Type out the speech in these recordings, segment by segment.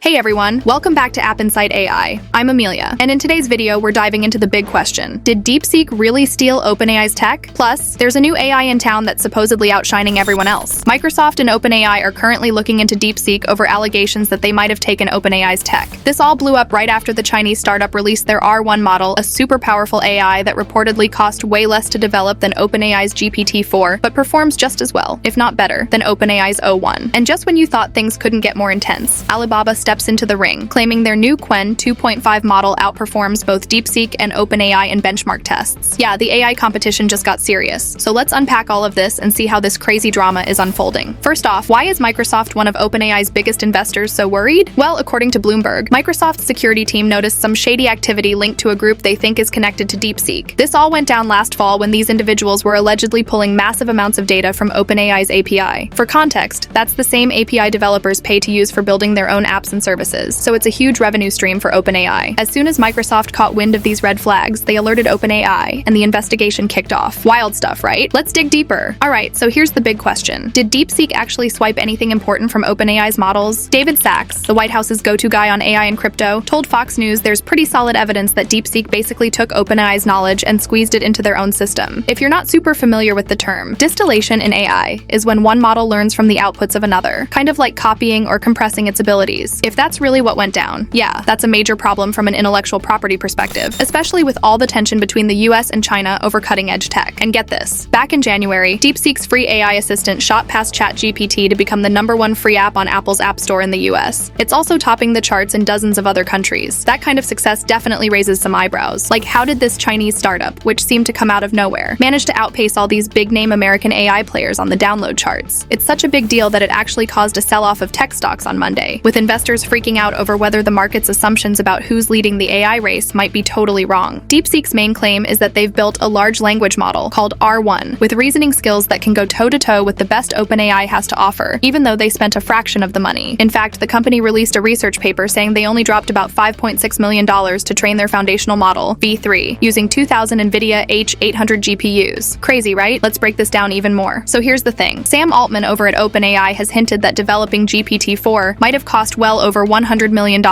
Hey everyone, welcome back to AppInsight AI. I'm Amelia, and in today's video we're diving into the big question. Did DeepSeek really steal OpenAI's tech? Plus, there's a new AI in town that's supposedly outshining everyone else. Microsoft and OpenAI are currently looking into DeepSeek over allegations that they might have taken OpenAI's tech. This all blew up right after the Chinese startup released their R1 model, a super powerful AI that reportedly cost way less to develop than OpenAI's GPT-4, but performs just as well, if not better, than OpenAI's O1. And just when you thought things couldn't get more intense, Alibaba steps into the ring, claiming their new qwen 2.5 model outperforms both DeepSeek and OpenAI in benchmark tests. Yeah, the AI competition just got serious. So let's unpack all of this and see how this crazy drama is unfolding. First off, why is Microsoft, one of OpenAI's biggest investors, so worried? Well, according to Bloomberg, Microsoft's security team noticed some shady activity linked to a group they think is connected to DeepSeek. This all went down last fall when these individuals were allegedly pulling massive amounts of data from OpenAI's API. For context, that's the same API developers pay to use for building their own apps and services, so it's a huge revenue stream for OpenAI. As soon as Microsoft caught wind of these red flags, they alerted OpenAI, and the investigation kicked off. Wild stuff, right? Let's dig deeper. Alright, so here's the big question. Did DeepSeek actually swipe anything important from OpenAI's models? David Sachs, the White House's go-to guy on AI and crypto, told Fox News there's pretty solid evidence that DeepSeek basically took OpenAI's knowledge and squeezed it into their own system. If you're not super familiar with the term, distillation in AI is when one model learns from the outputs of another, kind of like copying or compressing its abilities. If that's really what went down, yeah, that's a major problem from an intellectual property perspective, especially with all the tension between the US and China over cutting-edge tech. And get this, back in January, DeepSeek's free AI assistant shot past ChatGPT to become the #1 free app on Apple's App Store in the US. It's also topping the charts in dozens of other countries. That kind of success definitely raises some eyebrows. Like, how did this Chinese startup, which seemed to come out of nowhere, manage to outpace all these big-name American AI players on the download charts? It's such a big deal that it actually caused a sell-off of tech stocks on Monday, with investors freaking out over whether the market's assumptions about who's leading the AI race might be totally wrong. DeepSeek's main claim is that they've built a large language model called R1 with reasoning skills that can go toe-to-toe with the best OpenAI has to offer, even though they spent a fraction of the money. In fact, the company released a research paper saying they only dropped about $5.6 million to train their foundational model, V3, using 2,000 NVIDIA H800 GPUs. Crazy, right? Let's break this down even more. So here's the thing. Sam Altman over at OpenAI has hinted that developing GPT-4 might have cost well over $100 million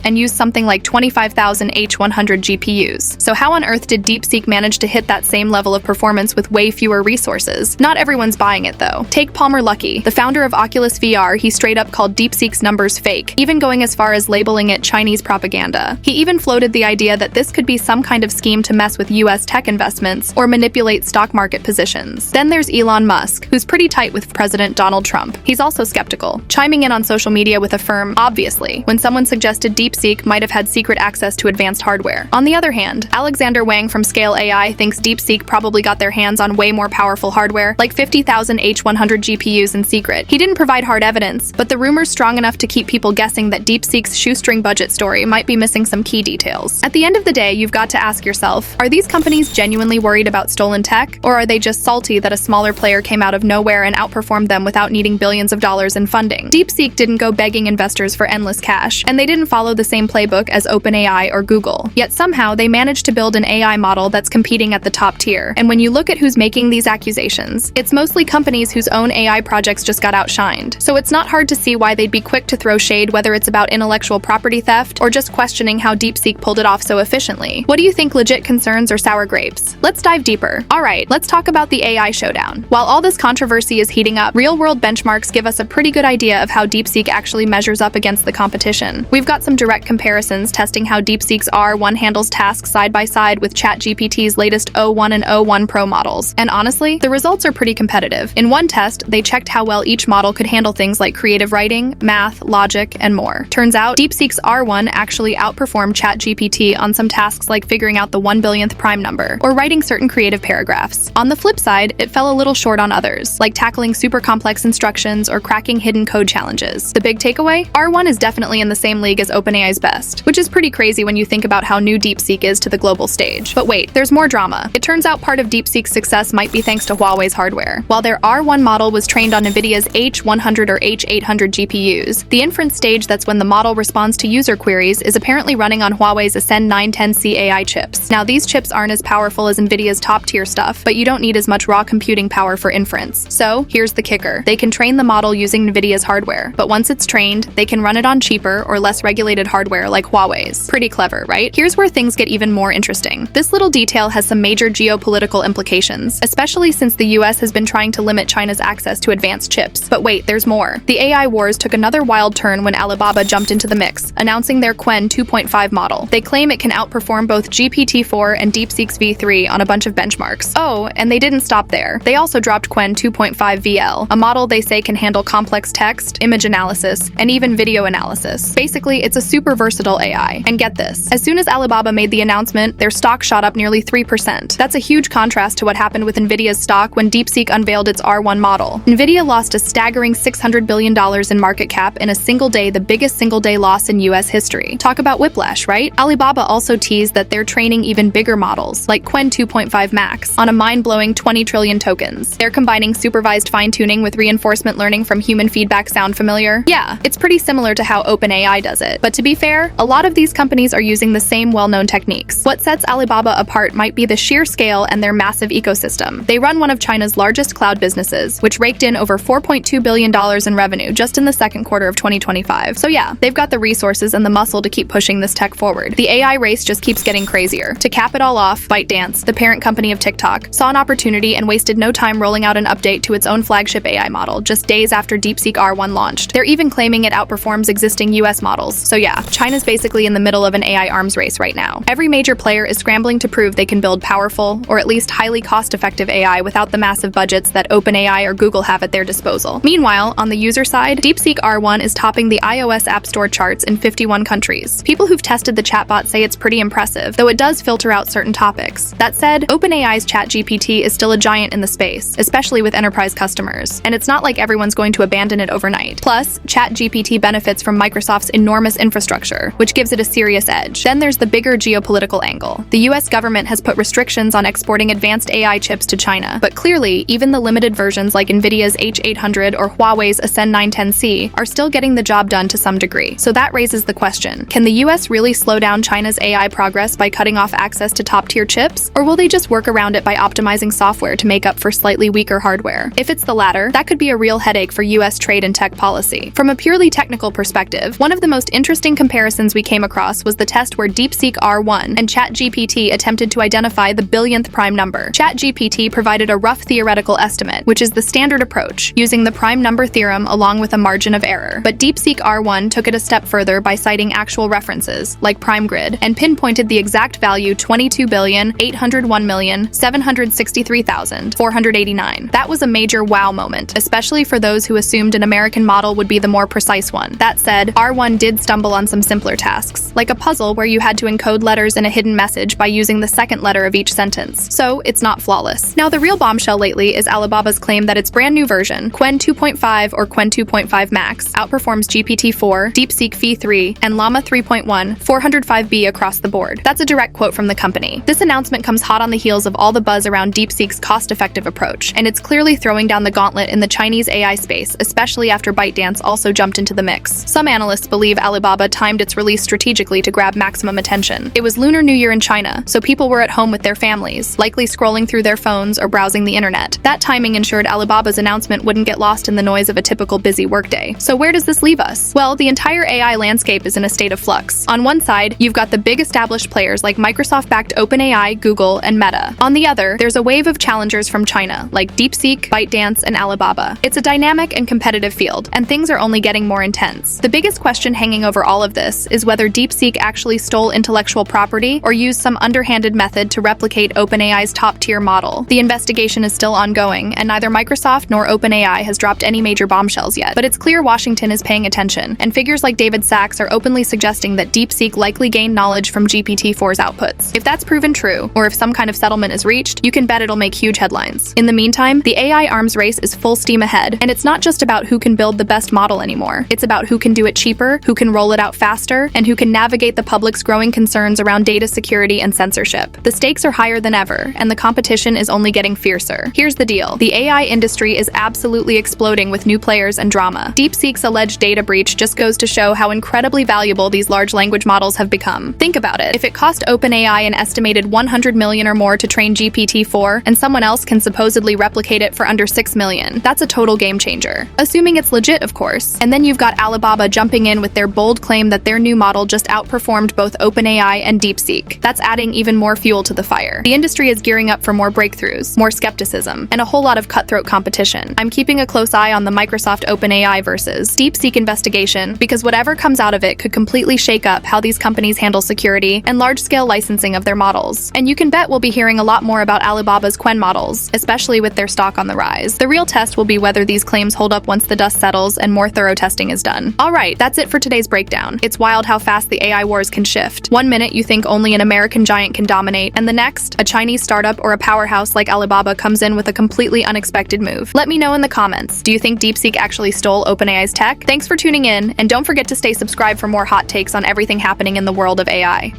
and used something like 25,000 H100 GPUs. So how on earth did DeepSeek manage to hit that same level of performance with way fewer resources? Not everyone's buying it though. Take Palmer Luckey, the founder of Oculus VR. He straight up called DeepSeek's numbers fake, even going as far as labeling it Chinese propaganda. He even floated the idea that this could be some kind of scheme to mess with US tech investments or manipulate stock market positions. Then there's Elon Musk, who's pretty tight with President Donald Trump. He's also skeptical, chiming in on social media with a firm obviously when someone suggested DeepSeek might have had secret access to advanced hardware. On the other hand, Alexander Wang from Scale AI thinks DeepSeek probably got their hands on way more powerful hardware, like 50,000 H100 GPUs in secret. He didn't provide hard evidence, but the rumor's strong enough to keep people guessing that DeepSeek's shoestring budget story might be missing some key details. At the end of the day, you've got to ask yourself, are these companies genuinely worried about stolen tech, or are they just salty that a smaller player came out of nowhere and outperformed them without needing billions of dollars in funding? DeepSeek didn't go begging investors for endless cash, and they didn't follow the same playbook as OpenAI or Google. Yet somehow they managed to build an AI model that's competing at the top tier. And when you look at who's making these accusations, it's mostly companies whose own AI projects just got outshined. So it's not hard to see why they'd be quick to throw shade, whether it's about intellectual property theft or just questioning how DeepSeek pulled it off so efficiently. What do you think, legit concerns or sour grapes? Let's dive deeper. Alright, let's talk about the AI Showdown. While all this controversy is heating up, real-world benchmarks give us a pretty good idea of how DeepSeek actually measures up against the competition. We've got some direct comparisons testing how DeepSeek's R1 handles tasks side by side with ChatGPT's latest O1 and O1 Pro models. And honestly, the results are pretty competitive. In one test, they checked how well each model could handle things like creative writing, math, logic, and more. Turns out, DeepSeek's R1 actually outperformed ChatGPT on some tasks like figuring out the 1 billionth prime number or writing certain creative paragraphs. On the flip side, it fell a little short on others, like tackling super complex instructions or cracking hidden code challenges. The big takeaway? R1 is definitely in the same league as OpenAI's best, which is pretty crazy when you think about how new DeepSeek is to the global stage. But wait, there's more drama. It turns out part of DeepSeek's success might be thanks to Huawei's hardware. While their R1 model was trained on NVIDIA's H100 or H800 GPUs, the inference stage, that's when the model responds to user queries, is apparently running on Huawei's Ascend 910C AI chips. Now, these chips aren't as powerful as NVIDIA's top-tier stuff, but you don't need as much raw computing power for inference. So, here's the kicker. They can train the model using NVIDIA's hardware, but once it's trained, they can run it on cheaper or less regulated hardware like Huawei's. Pretty clever, right? Here's where things get even more interesting. This little detail has some major geopolitical implications, especially since the US has been trying to limit China's access to advanced chips. But wait, there's more. The AI wars took another wild turn when Alibaba jumped into the mix, announcing their Qwen 2.5 model. They claim it can outperform both GPT-4 and DeepSeek's V3 on a bunch of benchmarks. Oh, and they didn't stop there. They also dropped Qwen 2.5 VL, a model they say can handle complex text, image analysis, and even video analysis. Basically, it's a super versatile AI. And get this, as soon as Alibaba made the announcement, their stock shot up nearly 3%. That's a huge contrast to what happened with Nvidia's stock when DeepSeek unveiled its R1 model. Nvidia lost a staggering $600 billion in market cap in a single day, the biggest single-day loss in US history. Talk about whiplash, right? Alibaba also teased that they're training even bigger models, like Qwen 2.5 Max, on a mind-blowing 20 trillion tokens. They're combining supervised fine-tuning with reinforcement learning from human feedback. Sound familiar? Yeah, it's pretty similar to how OpenAI does it. But to be fair, a lot of these companies are using the same well-known techniques. What sets Alibaba apart might be the sheer scale and their massive ecosystem. They run one of China's largest cloud businesses, which raked in over $4.2 billion in revenue just in the second quarter of 2025. So yeah, they've got the resources and the muscle to keep pushing this tech forward. The AI race just keeps getting crazier. To cap it all off, ByteDance, the parent company of TikTok, saw an opportunity and wasted no time rolling out an update to its own flagship AI model just days after DeepSeek R1 launched. They're even claiming it outperforms existing US models. So yeah, China's basically in the middle of an AI arms race right now. Every major player is scrambling to prove they can build powerful, or at least highly cost-effective AI without the massive budgets that OpenAI or Google have at their disposal. Meanwhile, on the user side, DeepSeek R1 is topping the iOS App Store charts in 51 countries. People who've tested the chatbot say it's pretty impressive, though it does filter out certain topics. That said, OpenAI's ChatGPT is still a giant in the space, especially with enterprise customers, and it's not like everyone's going to abandon it overnight. Plus, ChatGPT benefits from Microsoft's enormous infrastructure, which gives it a serious edge. Then there's the bigger geopolitical angle. The US government has put restrictions on exporting advanced AI chips to China, but clearly, even the limited versions like Nvidia's H800 or Huawei's Ascend 910C are still getting the job done to some degree. So that raises the question, can the US really slow down China's AI progress by cutting off access to top-tier chips? Or will they just work around it by optimizing software to make up for slightly weaker hardware? If it's the latter, that could be a real headache for US trade and tech policy. From a purely technical perspective, one of the most interesting comparisons we came across was the test where DeepSeek R1 and ChatGPT attempted to identify the billionth prime number. ChatGPT provided a rough theoretical estimate, which is the standard approach, using the prime number theorem along with a margin of error. But DeepSeek R1 took it a step further by citing actual references, like PrimeGrid, and pinpointed the exact value 22,801,763,489. That was a major wow moment, especially for those who assumed an American model would be the more precise one. That said, R1 did stumble on some simpler tasks, like a puzzle where you had to encode letters in a hidden message by using the second letter of each sentence. So it's not flawless. Now, the real bombshell lately is Alibaba's claim that its brand new version, Qwen 2.5 or Qwen 2.5 Max, outperforms GPT-4, DeepSeek V3, and Llama 3.1 405B across the board. That's a direct quote from the company. This announcement comes hot on the heels of all the buzz around DeepSeek's cost-effective approach, and it's clearly throwing down the gauntlet in the Chinese AI space, especially after ByteDance also jumped into the mix. Some analysts believe Alibaba timed its release strategically to grab maximum attention. It was Lunar New Year in China, so people were at home with their families, likely scrolling through their phones or browsing the internet. That timing ensured Alibaba's announcement wouldn't get lost in the noise of a typical busy workday. So where does this leave us? Well, the entire AI landscape is in a state of flux. On one side, you've got the big established players like Microsoft-backed OpenAI, Google, and Meta. On the other, there's a wave of challengers from China, like DeepSeek, ByteDance, and Alibaba. It's a dynamic and competitive field, and things are only getting more intense. The biggest question hanging over all of this is whether DeepSeek actually stole intellectual property or used some underhanded method to replicate OpenAI's top-tier model. The investigation is still ongoing, and neither Microsoft nor OpenAI has dropped any major bombshells yet. But it's clear Washington is paying attention, and figures like David Sachs are openly suggesting that DeepSeek likely gained knowledge from GPT-4's outputs. If that's proven true, or if some kind of settlement is reached, you can bet it'll make huge headlines. In the meantime, the AI arms race is full steam ahead, and it's not just about who can build the best model anymore. It's about who can do it cheaper, who can roll it out faster, and who can navigate the public's growing concerns around data security and censorship. The stakes are higher than ever, and the competition is only getting fiercer. Here's the deal. The AI industry is absolutely exploding with new players and drama. DeepSeek's alleged data breach just goes to show how incredibly valuable these large language models have become. Think about it. If it cost OpenAI an estimated $100 million or more to train GPT-4, and someone else can supposedly replicate it for under $6 million, that's a total game changer. Assuming it's legit, of course. And then you've got Alibaba Alibaba jumping in with their bold claim that their new model just outperformed both OpenAI and DeepSeek. That's adding even more fuel to the fire. The industry is gearing up for more breakthroughs, more skepticism, and a whole lot of cutthroat competition. I'm keeping a close eye on the Microsoft OpenAI versus DeepSeek investigation because whatever comes out of it could completely shake up how these companies handle security and large-scale licensing of their models. And you can bet we'll be hearing a lot more about Alibaba's qwen models, especially with their stock on the rise. The real test will be whether these claims hold up once the dust settles and more thorough testing is done. Alright, that's it for today's breakdown. It's wild how fast the AI wars can shift. One minute you think only an American giant can dominate, and the next, a Chinese startup or a powerhouse like Alibaba comes in with a completely unexpected move. Let me know in the comments. Do you think DeepSeek actually stole OpenAI's tech? Thanks for tuning in, and don't forget to stay subscribed for more hot takes on everything happening in the world of AI.